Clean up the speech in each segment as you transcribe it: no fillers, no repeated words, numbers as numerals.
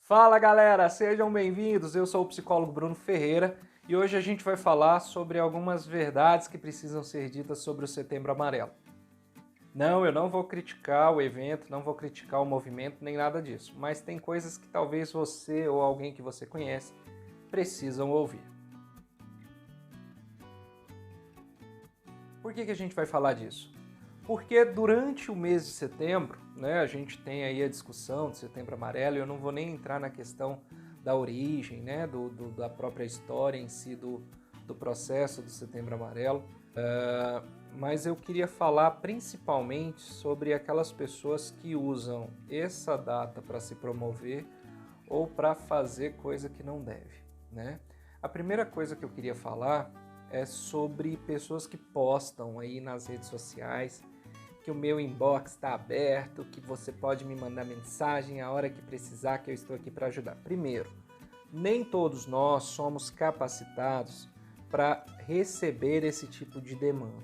Fala galera, sejam bem-vindos. Eu sou o psicólogo Bruno Ferreira e hoje a gente vai falar sobre algumas verdades que precisam ser ditas sobre o Setembro Amarelo. Não, eu não vou criticar o evento, não vou criticar o movimento, nem nada disso, mas tem coisas que talvez você ou alguém que você conhece precisam ouvir. Por que a gente vai falar disso? Porque durante o mês de setembro, né, a gente tem aí a discussão do Setembro Amarelo, e eu não vou nem entrar na questão da origem, né, da própria história em si do processo do Setembro Amarelo, mas eu queria falar principalmente sobre aquelas pessoas que usam essa data para se promover ou para fazer coisa que não deve, né? A primeira coisa que eu queria falar é sobre pessoas que postam aí nas redes sociais que o meu inbox está aberto, que você pode me mandar mensagem a hora que precisar, que eu estou aqui para ajudar. Primeiro, nem todos nós somos capacitados para receber esse tipo de demanda.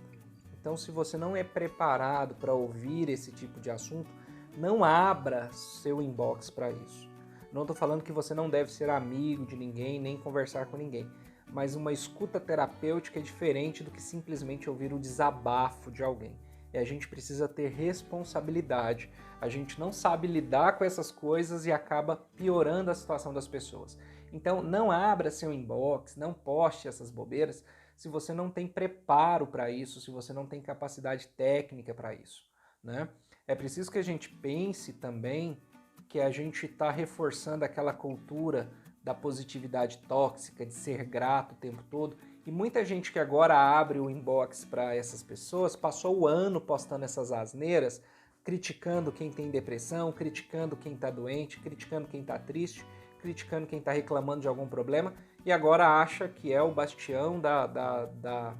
Então, se você não é preparado para ouvir esse tipo de assunto, não abra seu inbox para isso. Não estou falando que você não deve ser amigo de ninguém, nem conversar com ninguém, mas uma escuta terapêutica é diferente do que simplesmente ouvir o desabafo de alguém. E a gente precisa ter responsabilidade. A gente não sabe lidar com essas coisas e acaba piorando a situação das pessoas. Então, não abra seu inbox, não poste essas bobeiras se você não tem preparo para isso, se você não tem capacidade técnica para isso, né? É preciso que a gente pense também que a gente está reforçando aquela cultura da positividade tóxica, de ser grato o tempo todo. E muita gente que agora abre o inbox para essas pessoas passou o ano postando essas asneiras, criticando quem tem depressão, criticando quem está doente, criticando quem está triste, criticando quem está reclamando de algum problema e agora acha que é o bastião da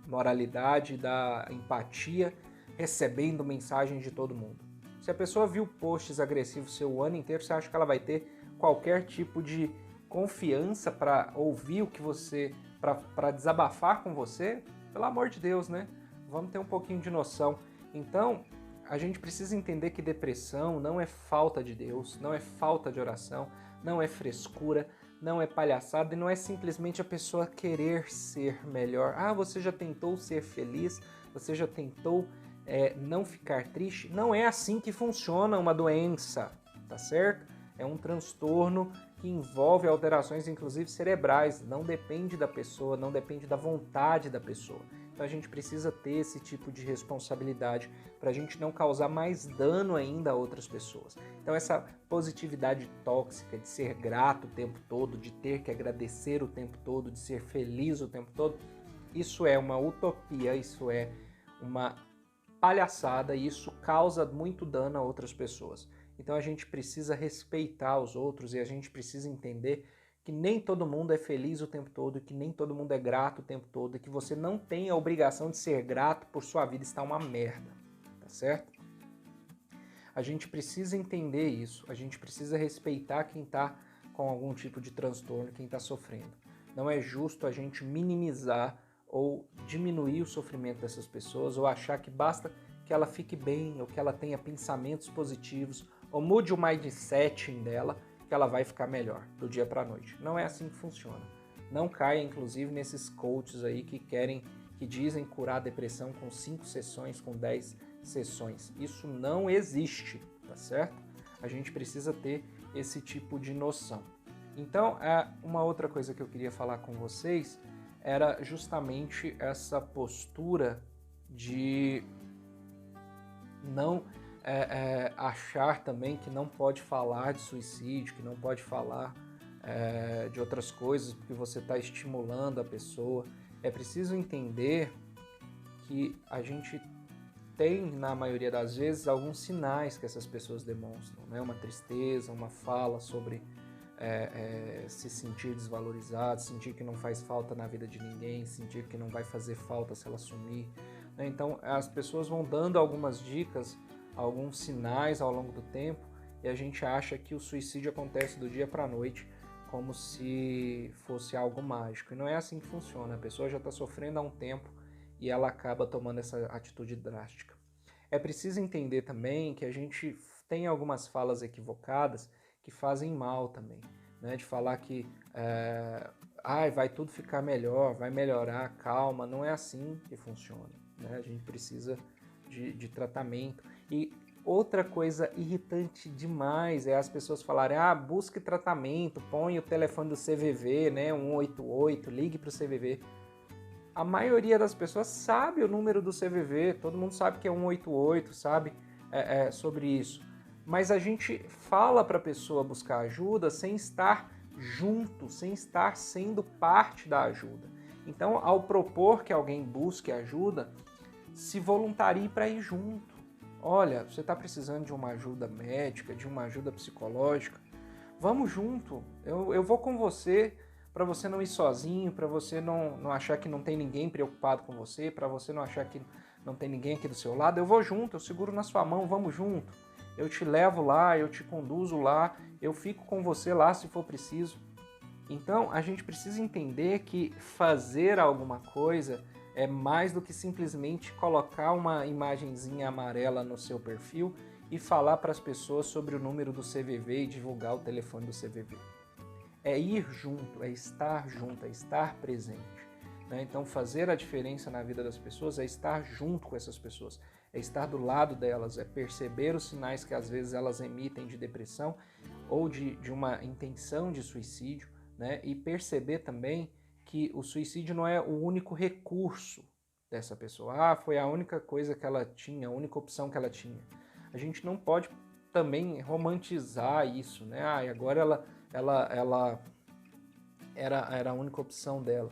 moralidade, da empatia, recebendo mensagens de todo mundo. Se a pessoa viu posts agressivos seu o ano inteiro, você acha que ela vai ter qualquer tipo de confiança para ouvir o que você, para desabafar com você? Pelo amor de Deus, né? Vamos ter um pouquinho de noção. Então, a gente precisa entender que depressão não é falta de Deus, não é falta de oração, não é frescura, não é palhaçada e não é simplesmente a pessoa querer ser melhor. Ah, você já tentou ser feliz? Você já tentou não ficar triste? Não é assim que funciona uma doença, tá certo? É um transtorno que envolve alterações, inclusive cerebrais. Não depende da pessoa, não depende da vontade da pessoa. Então a gente precisa ter esse tipo de responsabilidade para a gente não causar mais dano ainda a outras pessoas. Então essa positividade tóxica de ser grato o tempo todo, de ter que agradecer o tempo todo, de ser feliz o tempo todo, isso é uma utopia, isso é uma palhaçada e isso causa muito dano a outras pessoas. Então a gente precisa respeitar os outros e a gente precisa entender que nem todo mundo é feliz o tempo todo, que nem todo mundo é grato o tempo todo, e que você não tem a obrigação de ser grato por sua vida estar uma merda, tá certo? A gente precisa entender isso, a gente precisa respeitar quem está com algum tipo de transtorno, quem está sofrendo. Não é justo a gente minimizar ou diminuir o sofrimento dessas pessoas ou achar que basta que ela fique bem ou que ela tenha pensamentos positivos ou mude o mindset dela que ela vai ficar melhor do dia para a noite. Não é assim que funciona. Não caia, inclusive, nesses coaches aí que dizem curar a depressão com 5 sessões, com 10 sessões. Isso não existe, tá certo? A gente precisa ter esse tipo de noção. Então, uma outra coisa que eu queria falar com vocês era justamente essa postura de não achar também que não pode falar de suicídio, que não pode falar de outras coisas porque você está estimulando a pessoa. É preciso entender que a gente tem, na maioria das vezes, alguns sinais que essas pessoas demonstram, né? Uma tristeza, uma fala sobre se sentir desvalorizado, sentir que não faz falta na vida de ninguém, sentir que não vai fazer falta se ela sumir. Né? Então, as pessoas vão dando algumas dicas, alguns sinais ao longo do tempo, e a gente acha que o suicídio acontece do dia para a noite, como se fosse algo mágico. E não é assim que funciona. A pessoa já está sofrendo há um tempo e ela acaba tomando essa atitude drástica. É preciso entender também que a gente tem algumas falas equivocadas que fazem mal também, né? De falar que vai tudo ficar melhor, vai melhorar, calma, não é assim que funciona, né? A gente precisa de tratamento. E outra coisa irritante demais é as pessoas falarem, busque tratamento, põe o telefone do CVV, né, 188, ligue para o CVV. A maioria das pessoas sabe o número do CVV, todo mundo sabe que é 188, sabe sobre isso. Mas a gente fala para a pessoa buscar ajuda sem estar junto, sem estar sendo parte da ajuda. Então, ao propor que alguém busque ajuda, se voluntarie para ir junto. Olha, você está precisando de uma ajuda médica, de uma ajuda psicológica? Vamos junto, eu vou com você, para você não ir sozinho, para você não achar que não tem ninguém preocupado com você, para você não achar que não tem ninguém aqui do seu lado. Eu vou junto, eu seguro na sua mão, vamos junto. Eu te levo lá, eu te conduzo lá, eu fico com você lá se for preciso. Então, a gente precisa entender que fazer alguma coisa é mais do que simplesmente colocar uma imagenzinha amarela no seu perfil e falar para as pessoas sobre o número do CVV e divulgar o telefone do CVV. É ir junto, é estar presente, né? Então, fazer a diferença na vida das pessoas é estar junto com essas pessoas, é estar do lado delas, é perceber os sinais que às vezes elas emitem de depressão ou de uma intenção de suicídio, né? E perceber também que o suicídio não é o único recurso dessa pessoa. Foi a única coisa que ela tinha, a única opção que ela tinha. A gente não pode também romantizar isso, né? Agora ela era a única opção dela.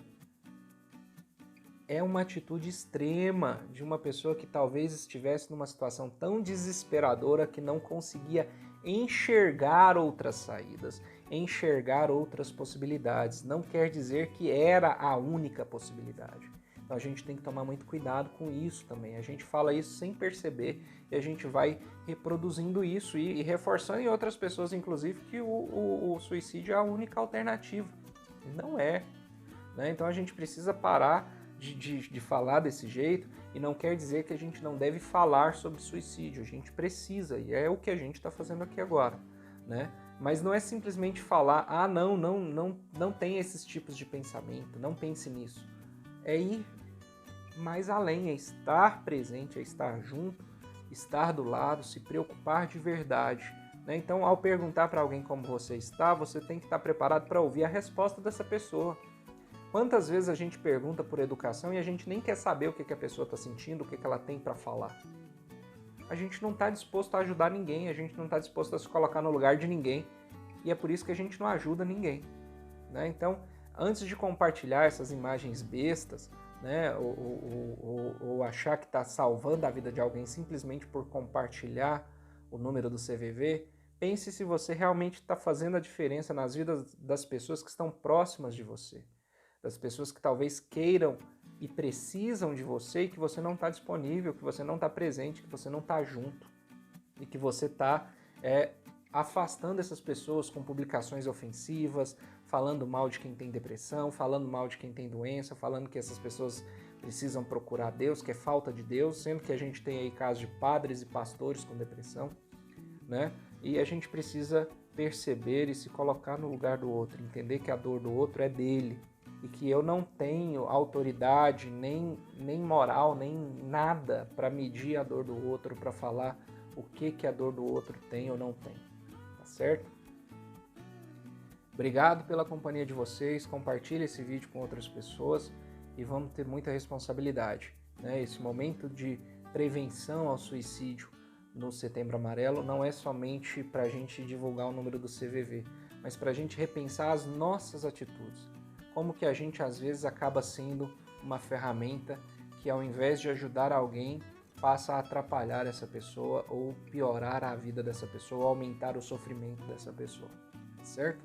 É uma atitude extrema de uma pessoa que talvez estivesse numa situação tão desesperadora que não conseguia enxergar outras saídas, enxergar outras possibilidades. Não quer dizer que era a única possibilidade. Então a gente tem que tomar muito cuidado com isso também. A gente fala isso sem perceber e a gente vai reproduzindo isso e reforçando em outras pessoas, inclusive, que o suicídio é a única alternativa. Não é, né? Então a gente precisa parar de falar desse jeito, e não quer dizer que a gente não deve falar sobre suicídio. A gente precisa, e é o que a gente está fazendo aqui agora, né? Mas não é simplesmente falar, não tem esses tipos de pensamento, não pense nisso. É ir mais além, é estar presente, é estar junto, estar do lado, se preocupar de verdade, né? Então, ao perguntar para alguém como você está, você tem que estar preparado para ouvir a resposta dessa pessoa. Quantas vezes a gente pergunta por educação e a gente nem quer saber o que a pessoa está sentindo, o que ela tem para falar? A gente não está disposto a ajudar ninguém, a gente não está disposto a se colocar no lugar de ninguém, e é por isso que a gente não ajuda ninguém, né? Então, antes de compartilhar essas imagens bestas, né, ou achar que está salvando a vida de alguém simplesmente por compartilhar o número do CVV, pense se você realmente está fazendo a diferença nas vidas das pessoas que estão próximas de você, das pessoas que talvez queiram e precisam de você e que você não está disponível, que você não está presente, que você não está junto e que você está afastando essas pessoas com publicações ofensivas, falando mal de quem tem depressão, falando mal de quem tem doença, falando que essas pessoas precisam procurar Deus, que é falta de Deus, sendo que a gente tem aí casos de padres e pastores com depressão, né? E a gente precisa perceber e se colocar no lugar do outro, entender que a dor do outro é dele e que eu não tenho autoridade, nem moral, nem nada para medir a dor do outro, para falar o que a dor do outro tem ou não tem, tá certo? Obrigado pela companhia de vocês, compartilhe esse vídeo com outras pessoas e vamos ter muita responsabilidade, né? Esse momento de prevenção ao suicídio no Setembro Amarelo não é somente para a gente divulgar o número do CVV, mas para a gente repensar as nossas atitudes. Como que a gente às vezes acaba sendo uma ferramenta que ao invés de ajudar alguém, passa a atrapalhar essa pessoa ou piorar a vida dessa pessoa, aumentar o sofrimento dessa pessoa, certo?